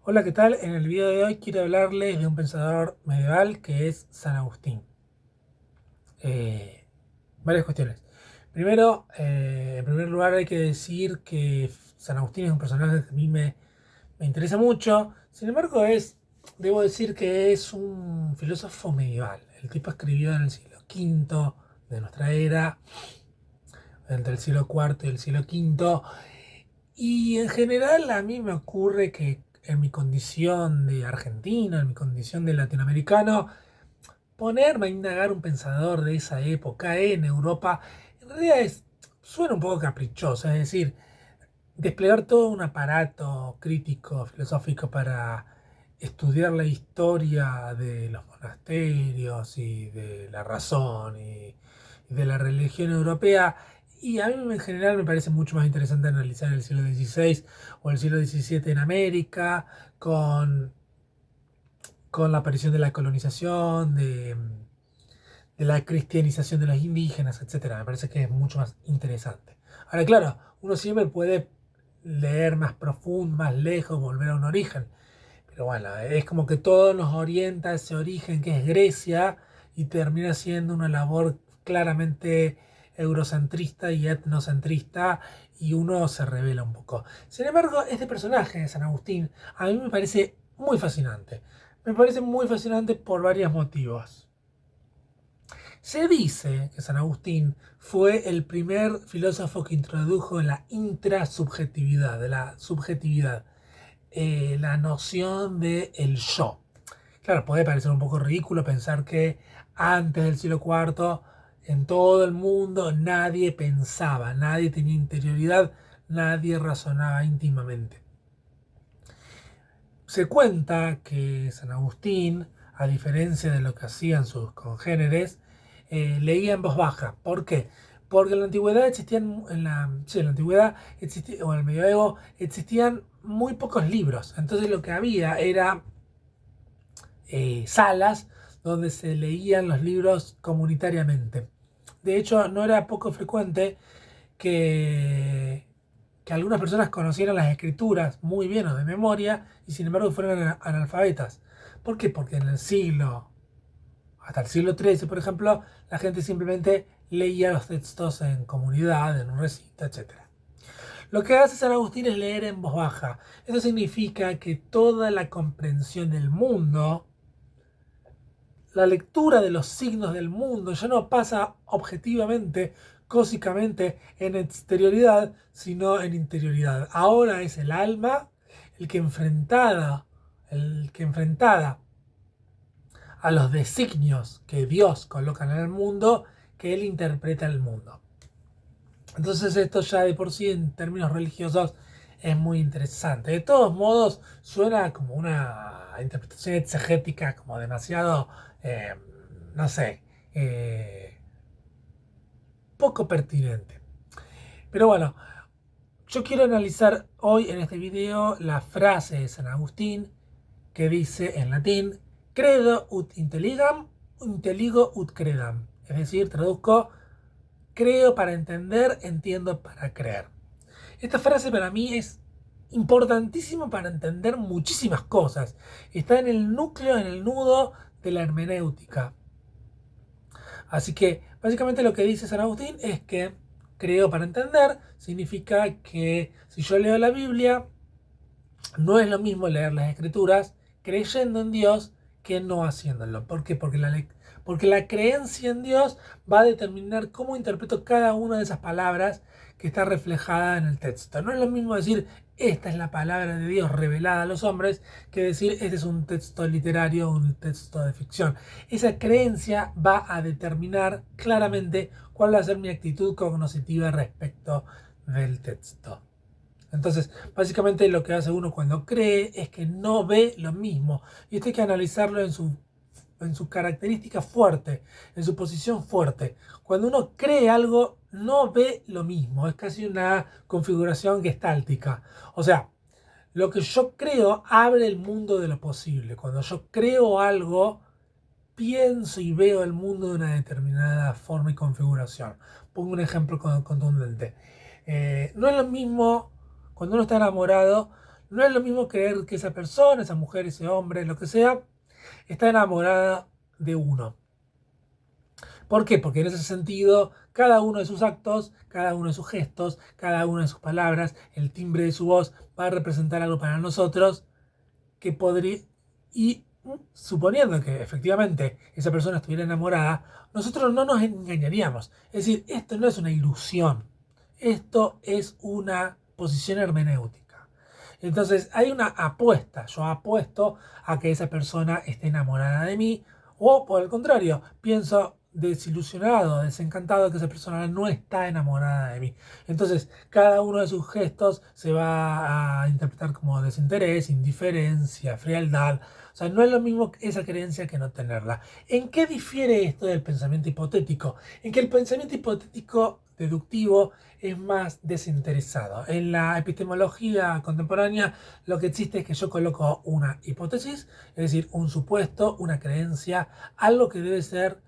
Hola, ¿qué tal? En el video de hoy quiero hablarles de un pensador medieval que es San Agustín. Eh, Varias cuestiones. Primero, en primer lugar hay que decir que San Agustín es un personaje que a mí me interesa mucho. Sin embargo, debo decir que es un filósofo medieval. El tipo escribió en el siglo V de nuestra era, entre el siglo IV y el siglo V. Y en general a mí me ocurre que en mi condición de argentino, en mi condición de latinoamericano, ponerme a indagar un pensador de esa época en Europa, en realidad suena un poco caprichoso, es decir, desplegar todo un aparato crítico, filosófico para estudiar la historia de los monasterios y de la razón y de la religión europea. Y a mí en general me parece mucho más interesante analizar el siglo XVI o el siglo XVII en América, con la aparición de la colonización, de la cristianización de los indígenas, etcétera. Me parece que es mucho más interesante. Ahora, claro, uno siempre puede leer más profundo, más lejos, volver a un origen. Pero bueno, es como que todo nos orienta a ese origen que es Grecia y termina siendo una labor claramente eurocentrista y etnocentrista y uno se revela un poco. Sin embargo, este personaje de San Agustín a mí me parece muy fascinante. Me parece muy fascinante por varios motivos. Se dice que San Agustín fue el primer filósofo que introdujo la intrasubjetividad, de la subjetividad, la noción de el yo. Claro, puede parecer un poco ridículo pensar que antes del siglo IV en todo el mundo nadie pensaba, nadie tenía interioridad, nadie razonaba íntimamente. Se cuenta que San Agustín, a diferencia de lo que hacían sus congéneres, leía en voz baja. ¿Por qué? Porque en la antigüedad existían, en la antigüedad o en el medioevo existían muy pocos libros. Entonces lo que había era salas donde se leían los libros comunitariamente. De hecho, no era poco frecuente que, que algunas personas conocieran las escrituras muy bien o de memoria y sin embargo fueran analfabetas. ¿Por qué? Porque en el siglo, hasta el siglo XIII, por ejemplo, la gente simplemente leía los textos en comunidad, en un recinto, etc. Lo que hace San Agustín es leer en voz baja. Eso significa que toda la comprensión del mundo, la lectura de los signos del mundo ya no pasa objetivamente, cósicamente, en exterioridad, sino en interioridad. Ahora es el alma el que enfrentada a los designios que Dios coloca en el mundo, que él interpreta el mundo. Entonces esto ya de por sí en términos religiosos es muy interesante. De todos modos suena como una interpretación exegética como demasiado, eh, no sé, eh, poco pertinente. Pero bueno, yo quiero analizar hoy en este video la frase de San Agustín que dice en latín: credo ut intelligam, intelligo ut credam. Es decir, traduzco: creo para entender, entiendo para creer. Esta frase para mí es importantísima para entender muchísimas cosas. Está en el núcleo, en el nudo de la hermenéutica. Así que básicamente lo que dice San Agustín es que creo para entender significa que si yo leo la Biblia, no es lo mismo leer las escrituras creyendo en Dios que no haciéndolo. ¿Por qué? Porque la creencia en Dios va a determinar cómo interpreto cada una de esas palabras que está reflejada en el texto. No es lo mismo decir esta es la palabra de Dios revelada a los hombres que decir este es un texto literario o un texto de ficción. Esa creencia va a determinar claramente cuál va a ser mi actitud cognoscitiva respecto del texto. Entonces, básicamente lo que hace uno cuando cree es que no ve lo mismo. Y esto hay que analizarlo en su característica fuerte, en su posición fuerte. Cuando uno cree algo, no ve lo mismo. Es casi una configuración gestáltica. O sea, lo que yo creo abre el mundo de lo posible. Cuando yo creo algo, pienso y veo el mundo de una determinada forma y configuración. Pongo un ejemplo contundente. No es lo mismo cuando uno está enamorado, No es lo mismo creer que esa persona, esa mujer, ese hombre, lo que sea, está enamorada de uno. ¿Por qué? Porque en ese sentido, cada uno de sus actos, cada uno de sus gestos, cada una de sus palabras, el timbre de su voz va a representar algo para nosotros que podría... Y suponiendo que efectivamente esa persona estuviera enamorada, nosotros no nos engañaríamos. Es decir, esto no es una ilusión, esto es una posición hermenéutica. Entonces hay una apuesta, yo apuesto a que esa persona esté enamorada de mí, o por el contrario, pienso desilusionado, desencantado que esa persona no está enamorada de mí. Entonces, cada uno de sus gestos se va a interpretar como desinterés, indiferencia, frialdad. O sea, no es lo mismo esa creencia que no tenerla. ¿En qué difiere esto del pensamiento hipotético? En que el pensamiento hipotético deductivo es más desinteresado. En la epistemología contemporánea lo que existe es que yo coloco una hipótesis, es decir, un supuesto, una creencia, algo que debe ser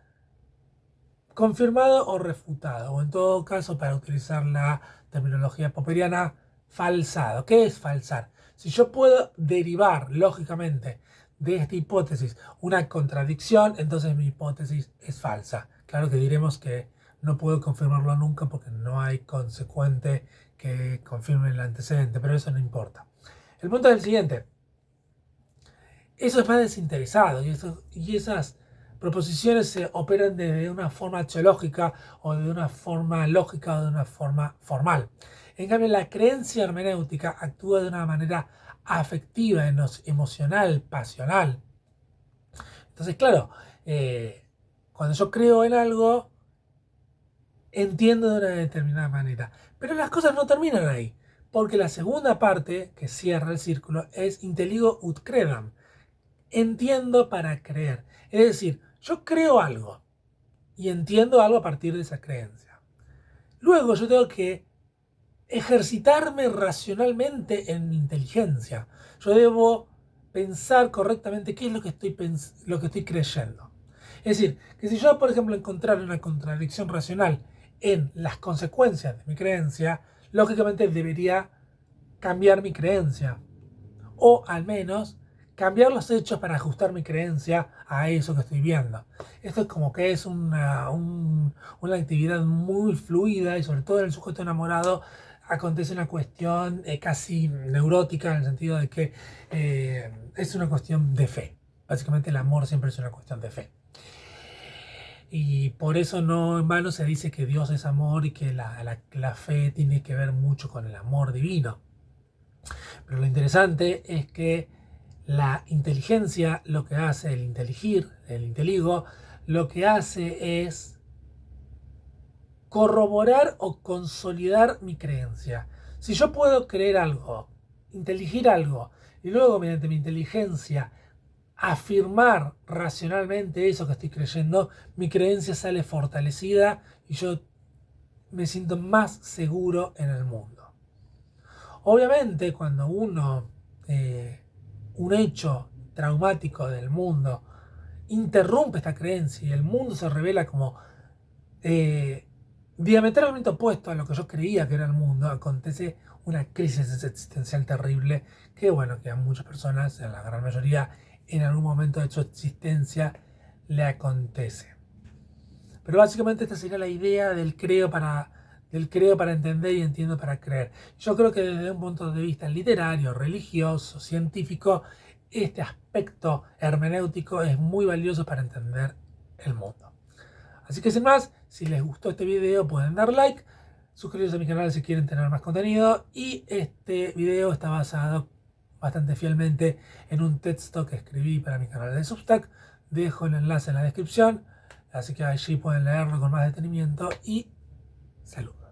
confirmado o refutado, o en todo caso, para utilizar la terminología popperiana, falsado. ¿Qué es falsar? Si yo puedo derivar lógicamente de esta hipótesis una contradicción, entonces mi hipótesis es falsa. Claro que diremos que no puedo confirmarlo nunca porque no hay consecuente que confirme el antecedente, pero eso no importa. El punto es el siguiente. Eso es más desinteresado y esas proposiciones se operan de una forma axiológica o de una forma lógica o de una forma formal. En cambio, la creencia hermenéutica actúa de una manera afectiva, emocional, pasional. Entonces, claro, cuando yo creo en algo, entiendo de una determinada manera. Pero las cosas no terminan ahí, porque la segunda parte que cierra el círculo es intelligo ut credam. Entiendo para creer. Es decir, yo creo algo y entiendo algo a partir de esa creencia. Luego yo tengo que ejercitarme racionalmente en mi inteligencia. Yo debo pensar correctamente qué es lo que estoy creyendo. Es decir, que si yo, por ejemplo, encontrara una contradicción racional en las consecuencias de mi creencia, lógicamente debería cambiar mi creencia. O al menos cambiar los hechos para ajustar mi creencia a eso que estoy viendo. Esto es como que es una actividad muy fluida y sobre todo en el sujeto enamorado acontece una cuestión casi neurótica en el sentido de que es una cuestión de fe. Básicamente el amor siempre es una cuestión de fe. Y por eso no en vano se dice que Dios es amor y que la fe tiene que ver mucho con el amor divino. Pero lo interesante es que la inteligencia, lo que hace el inteligir, el inteligo, lo que hace es corroborar o consolidar mi creencia. Si yo puedo creer algo, inteligir algo, y luego mediante mi inteligencia afirmar racionalmente eso que estoy creyendo, mi creencia sale fortalecida y yo me siento más seguro en el mundo. Obviamente, cuando un hecho traumático del mundo interrumpe esta creencia y el mundo se revela como diametralmente opuesto a lo que yo creía que era el mundo, acontece una crisis existencial terrible que, bueno, que a muchas personas, en la gran mayoría, en algún momento de su existencia le acontece. Pero básicamente esta sería la idea del creo para entender y entiendo para creer. Yo creo que desde un punto de vista literario, religioso, científico, este aspecto hermenéutico es muy valioso para entender el mundo. Así que sin más, si les gustó este video pueden dar like, suscribirse a mi canal si quieren tener más contenido y este video está basado bastante fielmente en un texto que escribí para mi canal de Substack. Dejo el enlace en la descripción, así que allí pueden leerlo con más detenimiento y saludos.